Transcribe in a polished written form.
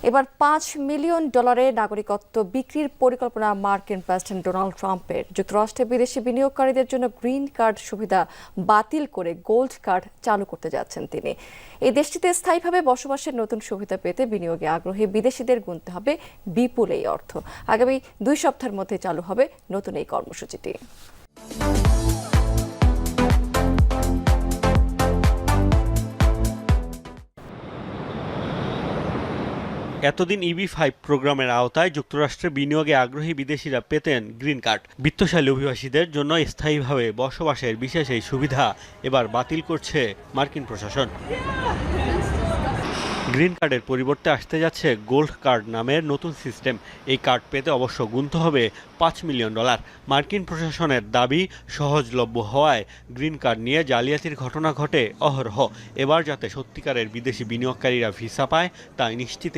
এবার $5 মিলিয়ন নাগরিকত্ব বিক্রির পরিকল্পনা মার্কিন প্রেসিডেন্ট ডোনাল্ড ট্রাম্পের। যুক্তরাষ্ট্রে বিদেশি বিনিয়োগকারীদের জন্য গ্রিন কার্ড সুবিধা বাতিল করে গোল্ড কার্ড চালু করতে যাচ্ছেন তিনি। এই দেশটিতে স্থায়ীভাবে বসবাসের নতুন সুবিধা পেতে বিনিয়োগে আগ্রহী বিদেশিদের গুনতে হবে বিপুল এই অর্থ। আগামী 2 সপ্তাহের মধ্যে চালু হবে নতুন এই কর্মসূচিটি। এতদিন EB-5 প্রোগ্রামের আওতায় যুক্তরাষ্ট্রে বিনিয়োগে আগ্রহী বিদেশিরা পেতেন গ্রিন কার্ড। বিত্তশালী অভিবাসীদের জন্য স্থায়ীভাবে বসবাসের বিশেষ এই সুবিধা এবার বাতিল করছে মার্কিন প্রশাসন। গ্রিন কার্ডের পরিবর্তে আসতে যাচ্ছে গোল্ড কার্ড নামের নতুন সিস্টেম। এই কার্ড পেতে অবশ্য গুনতে হবে $5 মিলিয়ন। মার্কিন প্রশাসনের দাবি, সহজলভ্য হওয়ায় গ্রিন কার্ড নিয়ে জালিয়াতির ঘটনা ঘটে অহরহ। এবার যাতে সত্যিকারের বিদেশি বিনিয়োগকারীরা ভিসা পায় তা নিশ্চিত